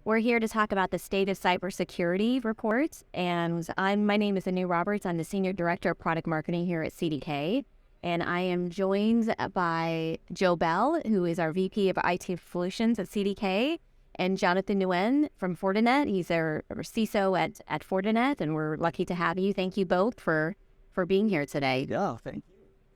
We're here to talk about the state of cybersecurity report. And my name is Anu Roberts. I'm the Senior Director of Product Marketing here at CDK. And I am joined by Joe Bell, who is our VP of IT Solutions at CDK, and Jonathan Nguyen from Fortinet. He's our CISO at Fortinet, and we're lucky to have you. Thank you both for being here today. Yeah, thank you.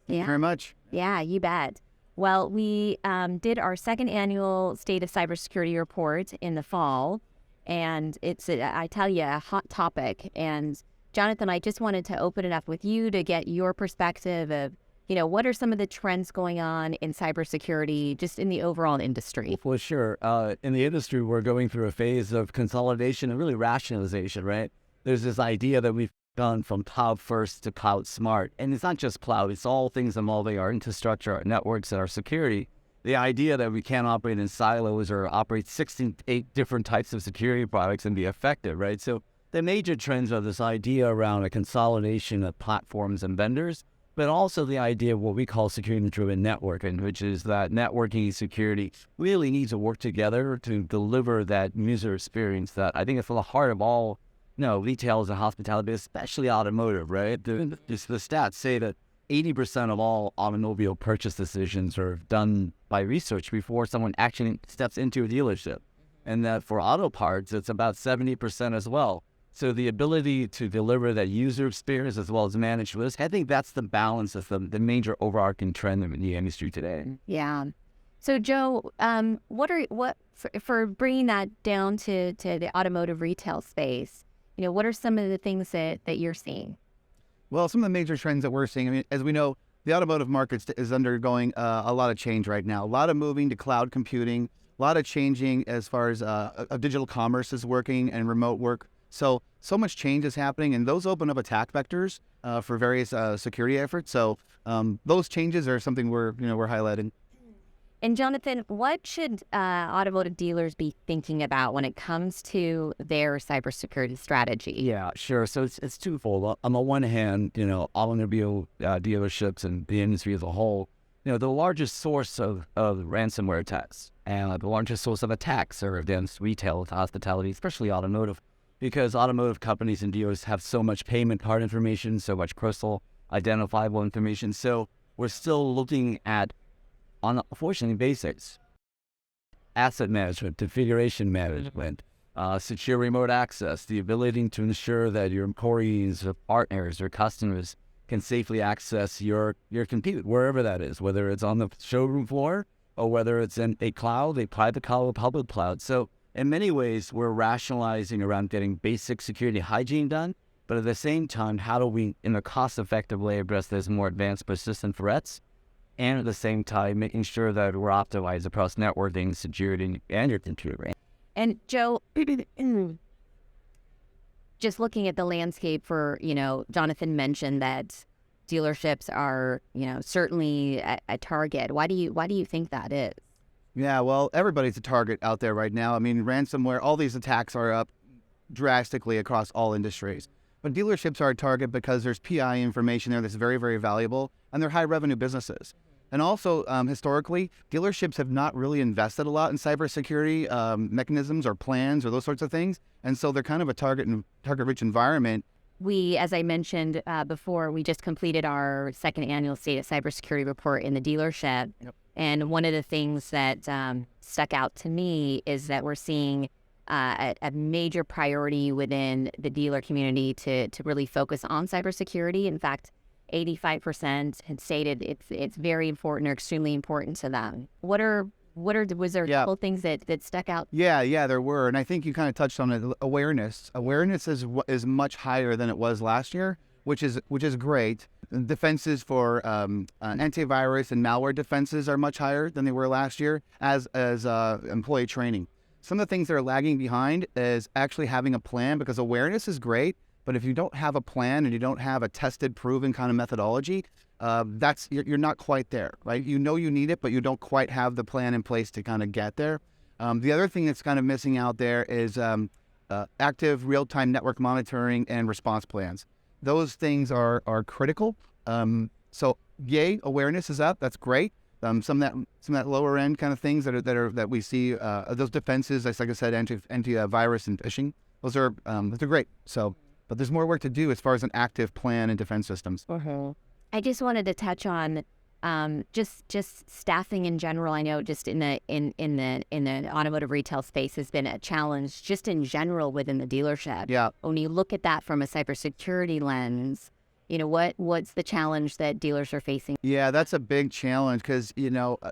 Thank you very much. Yeah, you bet. Well, we did our second annual State of Cybersecurity report in the fall, and it's, I tell you, a hot topic. And Jonathan, I just wanted to open it up with you to get your perspective of, what are some of the trends going on in cybersecurity, just in the overall industry? Well, sure. In the industry, we're going through a phase of consolidation and really rationalization, right? There's this idea that we've gone from cloud first to cloud smart. And it's not just cloud, it's all things involving our infrastructure, our networks, and our security. The idea that we can't operate in silos or operate 68 different types of security products and be effective, right? So the major trends are this idea around a consolidation of platforms and vendors, but also the idea of what we call security-driven networking, which is that networking and security really need to work together to deliver that user experience that I think is at the heart of all retail and hospitality, but especially automotive, right? The stats say that 80% of all automobile purchase decisions are done by research before someone actually steps into a dealership. And that for auto parts, it's about 70% as well. So the ability to deliver that user experience as well as manage risk, I think that's the balance of the major overarching trend in the industry today. Yeah. So Joe, for bringing that down to the automotive retail space, what are some of the things that you're seeing? Well, some of the major trends that we're seeing, as we know, the automotive market is undergoing a lot of change right now. A lot of moving to cloud computing, a lot of changing as far as digital commerce is working and remote work. So much change is happening, and those open up attack vectors for various security efforts. So those changes are something we're highlighting. And Jonathan, what should automotive dealers be thinking about when it comes to their cybersecurity strategy? Yeah, sure. So it's twofold. On the one hand, automobile dealerships and the industry as a whole, the largest source of ransomware attacks and the largest source of attacks are against retail, hospitality, especially automotive, because automotive companies and dealers have so much payment card information, so much personal identifiable information. So we're still looking at, unfortunately, basics: asset management, configuration management, secure remote access, the ability to ensure that your employees or partners or customers can safely access your compute, wherever that is, whether it's on the showroom floor or whether it's in a cloud, a private cloud or public cloud. So in many ways, we're rationalizing around getting basic security hygiene done, but at the same time, how do we, in a cost-effective way, address those more advanced persistent threats? And at the same time, making sure that we're optimized across networking, security, and your computer. And Joe, just looking at the landscape for, Jonathan mentioned that dealerships are, certainly a target. Why do you think that is? Yeah, well, everybody's a target out there right now. I mean, ransomware, all these attacks are up drastically across all industries. But dealerships are a target because there's PI information there that's very, very valuable, and they're high revenue businesses. And also, historically, dealerships have not really invested a lot in cybersecurity mechanisms or plans or those sorts of things. And so they're kind of a target-rich environment. We, as I mentioned before, we just completed our second annual State of Cybersecurity report in the dealership. Yep. And one of the things that stuck out to me is that we're seeing a major priority within the dealer community to really focus on cybersecurity. In fact, 85% had stated it's very important or extremely important to them. Was there a couple things that stuck out? Yeah, there were. And I think you kind of touched on it. Awareness is much higher than it was last year, which is great. Defenses for antivirus and malware defenses are much higher than they were last year, as employee training. Some of the things that are lagging behind is actually having a plan, because awareness is great, but if you don't have a plan and you don't have a tested, proven kind of methodology, you're not quite there, right? You know you need it, but you don't quite have the plan in place to kind of get there. The other thing that's kind of missing out there is active real-time network monitoring and response plans. Those things are critical. So yay, awareness is up. That's great. some of that lower end kind of things that we see. Those defenses, like I said, anti-virus and phishing. Those are great. So, but there's more work to do as far as an active plan and defense systems. I just wanted to touch on just staffing in general. I know just in the automotive retail space has been a challenge just in general within the dealership. Yeah. When you look at that from a cybersecurity lens, what's the challenge that dealers are facing? Yeah, that's a big challenge because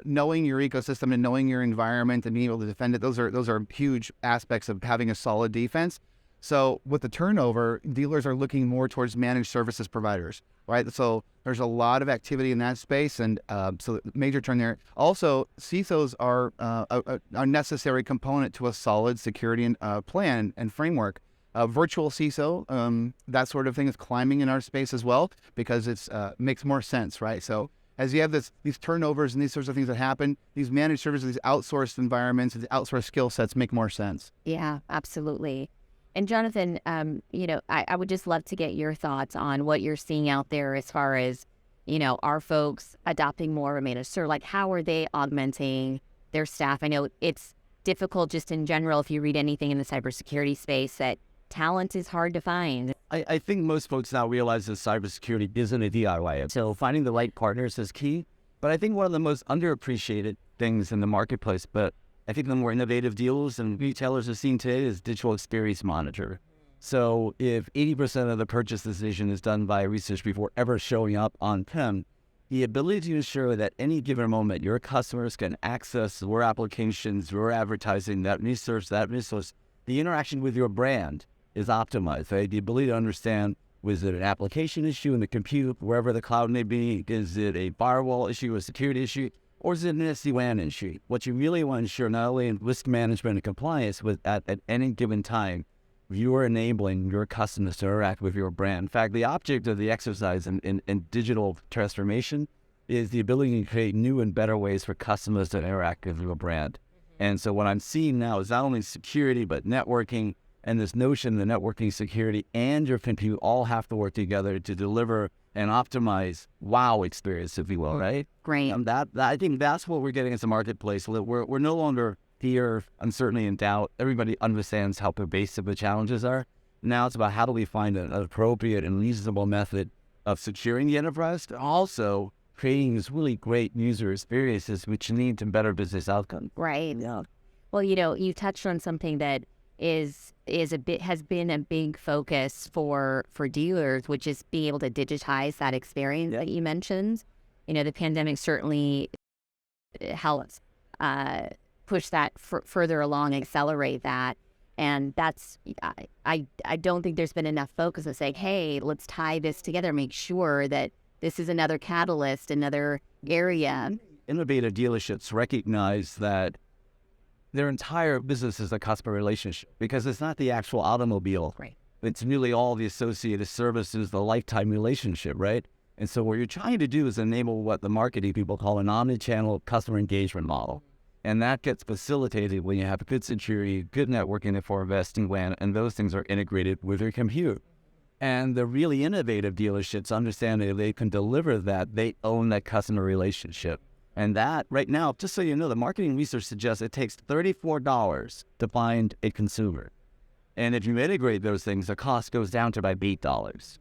knowing your ecosystem and knowing your environment and being able to defend it, those are huge aspects of having a solid defense. So with the turnover, dealers are looking more towards managed services providers, right? So there's a lot of activity in that space, and so major turn there. Also, CISOs are a necessary component to a solid security plan and framework. Virtual CISO, that sort of thing is climbing in our space as well because it's makes more sense, right? So as you have these turnovers and these sorts of things that happen, these managed services, these outsourced environments, these outsourced skill sets make more sense. Yeah, absolutely. And Jonathan, I would just love to get your thoughts on what you're seeing out there as far as, are folks adopting more of a managed service? Like, how are they augmenting their staff? I know it's difficult just in general if you read anything in the cybersecurity space that talent is hard to find. I think most folks now realize that cybersecurity isn't a DIY. So finding the right partners is key. But I think one of the most underappreciated things in the marketplace, but I think the more innovative deals and retailers are seeing today is digital experience monitor. So if 80% of the purchase decision is done by research before ever showing up on PIM, the ability to ensure that any given moment your customers can access your applications, your advertising, that resource, the interaction with your brand is optimized, right? The ability to understand, was it an application issue in the compute, wherever the cloud may be? Is it a firewall issue, a security issue, or is it an SD-WAN issue? What you really want to ensure, not only in risk management and compliance, with at any given time, you are enabling your customers to interact with your brand. In fact, the object of the exercise in digital transformation is the ability to create new and better ways for customers to interact with your brand. And so what I'm seeing now is not only security, but networking, and this notion that networking, security, and your compute all have to work together to deliver an optimized wow experience, if you will, right? Great. I think that's what we're getting as a marketplace. We're no longer fear, uncertainty, and doubt. Everybody understands how pervasive the challenges are. Now it's about how do we find an appropriate and reasonable method of securing the enterprise, but also creating these really great user experiences which lead to better business outcomes. Right. Yeah. Well, you touched on something that has been a big focus for dealers, which is being able to digitize that experience that you mentioned. The pandemic certainly helped push that further along, accelerate that. And that's, I don't think there's been enough focus of saying, hey, let's tie this together, make sure that this is another catalyst, another area. Innovative dealerships recognize that their entire business is a customer relationship because it's not the actual automobile. Right. It's really all the associated services, the lifetime relationship, right? And so what you're trying to do is enable what the marketing people call an omni-channel customer engagement model. And that gets facilitated when you have good security, good networking for investing WAN, and those things are integrated with your compute. And the really innovative dealerships understand that they can deliver that, they own that customer relationship. And that, right now, just so you know, the marketing research suggests it takes $34 to find a consumer. And if you integrate those things, the cost goes down to about $8.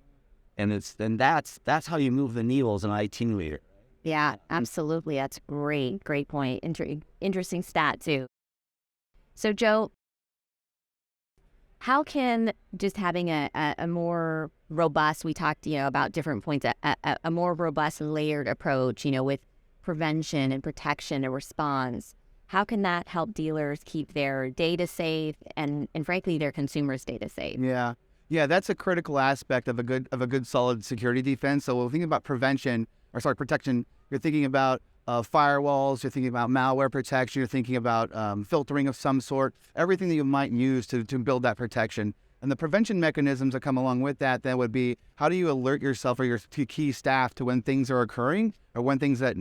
And that's how you move the needle as an IT leader. Yeah, absolutely. That's great. Great point. Interesting stat, too. So, Joe, how can just having a more robust, we talked, about different points, a more robust and layered approach, with prevention and protection and response, how can that help dealers keep their data safe and frankly, their consumers' data safe? Yeah, that's a critical aspect of a good solid security defense. So when we think about protection, you're thinking about firewalls, you're thinking about malware protection, you're thinking about filtering of some sort, everything that you might use to build that protection. And the prevention mechanisms that come along with that would be, how do you alert yourself or your key staff to when things are occurring or when things that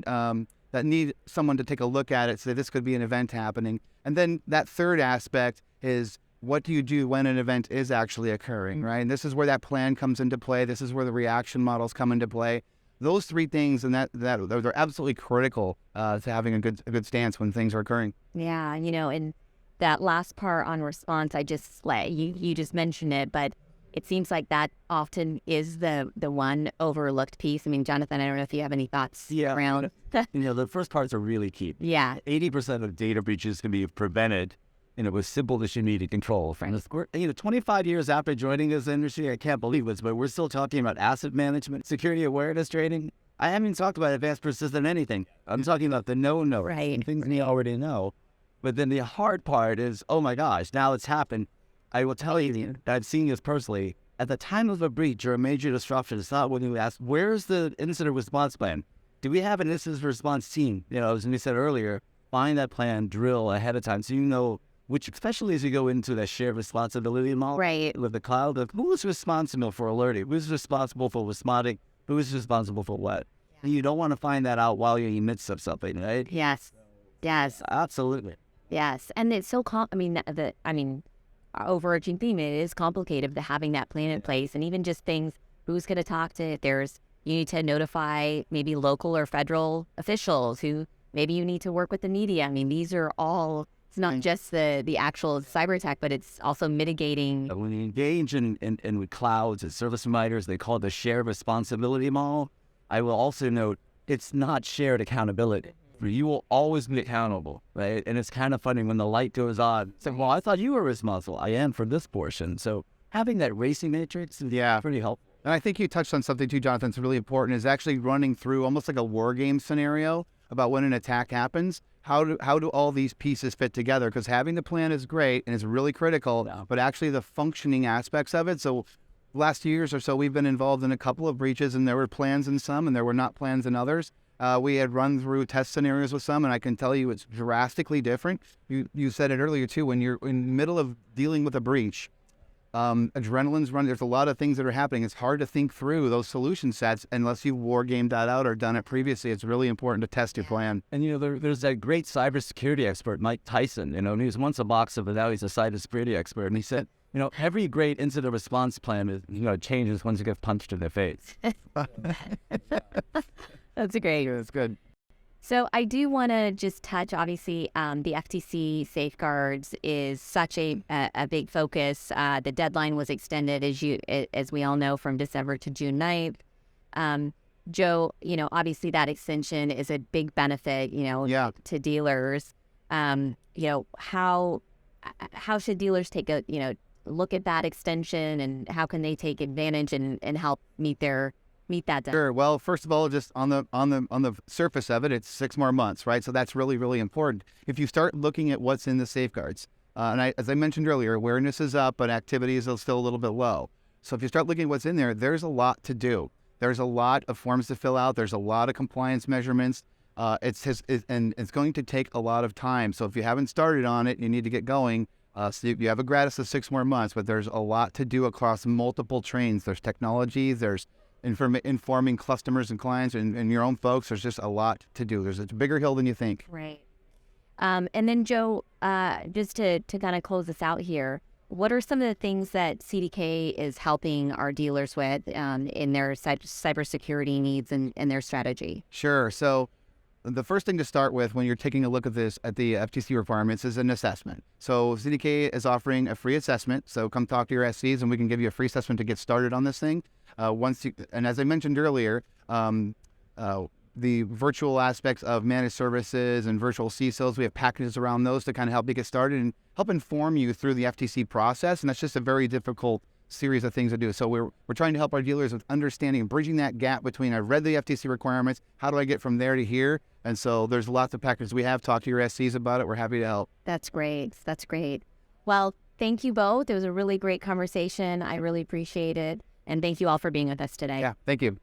need someone to take a look at it, so this could be an event happening. And then that third aspect is, what do you do when an event is actually occurring, right? And this is where that plan comes into play. This is where the reaction models come into play. those three things, and those are absolutely critical to having a good stance when things are occurring. Yeah, and that last part on response, I just like you just mentioned it, but it seems like that often is the one overlooked piece. I mean, Jonathan, I don't know if you have any thoughts around. The first parts are really key. Yeah. 80% of data breaches can be prevented, with simple distributed control. Right. 25 years after joining this industry, I can't believe this, but we're still talking about asset management, security awareness training. I haven't even talked about advanced persistent anything. I'm talking about the no-no, Right. things we already know. But then the hard part is, oh my gosh, now it's happened. I will tell you, I've seen this personally. At the time of a breach or a major disruption, it's not when you ask, where's the incident response plan? Do we have an incident response team? As we said earlier, find that plan, drill ahead of time so you know which, especially as you go into that shared responsibility model. Right. With the cloud, of who is responsible for alerting, who's responsible for responding, who is responsible for what. And you don't want to find that out while you're in the midst of something, right? Yes. Yes. Absolutely. Yes. And it's so our overarching theme, it is complicated to having that plan in place, and even just things, who's going to talk to, if you need to notify maybe local or federal officials, who maybe you need to work with the media. I mean, these are all, it's not just the actual cyber attack, but it's also mitigating. When you engage in with clouds and service providers, they call it the shared responsibility model. I will also note, it's not shared accountability. You will always be accountable, right? And it's kind of funny when the light goes on. It's like, well, I thought you were responsible. I am for this portion. So having that racing matrix is pretty helpful. And I think you touched on something too, Jonathan, that's really important, is actually running through almost like a war game scenario about when an attack happens. How do all these pieces fit together? Because having the plan is great and it's really critical, but actually the functioning aspects of it. So last years or so, we've been involved in a couple of breaches, and there were plans in some and there were not plans in others. We had run through test scenarios with some, and I can tell you it's drastically different. You said it earlier too, when you're in the middle of dealing with a breach, adrenaline's running. There's a lot of things that are happening. It's hard to think through those solution sets unless you war gamed that out or done it previously. It's really important to test your plan. And there's that great cybersecurity expert, Mike Tyson. And he was once a boxer, but now he's a cybersecurity expert. And he said, every great incident response plan is, changes once you get punched in the face. That's great. Yeah, that's good. So I do want to just touch, obviously, the FTC safeguards is such a big focus. The deadline was extended, as we all know, from December to June 9th. Joe, obviously that extension is a big benefit, to dealers. How should dealers take a, look at that extension, and how can they take advantage and help meet that deadline? Sure. Well, first of all, just on the surface of it, it's 6 more months, right? So that's really, really important. If you start looking at what's in the safeguards, as I mentioned earlier, awareness is up, but activity is still a little bit low. So if you start looking at what's in there, there's a lot to do. There's a lot of forms to fill out. There's a lot of compliance measurements. And it's going to take a lot of time. So if you haven't started on it, you need to get going. So you have a gratis of 6 more months, but there's a lot to do across multiple trains. There's technology, there's informing customers and clients and your own folks. There's just a lot to do. It's a bigger hill than you think. Right. And then Joe, just to kind of close this out here, what are some of the things that CDK is helping our dealers with in their cybersecurity needs and their strategy? Sure. So the first thing to start with when you're taking a look at the FTC requirements is an assessment. So CDK is offering a free assessment. So come talk to your SCs and we can give you a free assessment to get started on this thing. And as I mentioned earlier, the virtual aspects of managed services and virtual CISOs, we have packages around those to kind of help you get started and help inform you through the FTC process. And that's just a very difficult series of things to do. So we're trying to help our dealers with understanding and bridging that gap between I read the FTC requirements, how do I get from there to here? And so there's lots of packages we have. Talk to your SCs about it. We're happy to help. That's great. That's great. Well, thank you both. It was a really great conversation. I really appreciate it. And thank you all for being with us today. Yeah, thank you.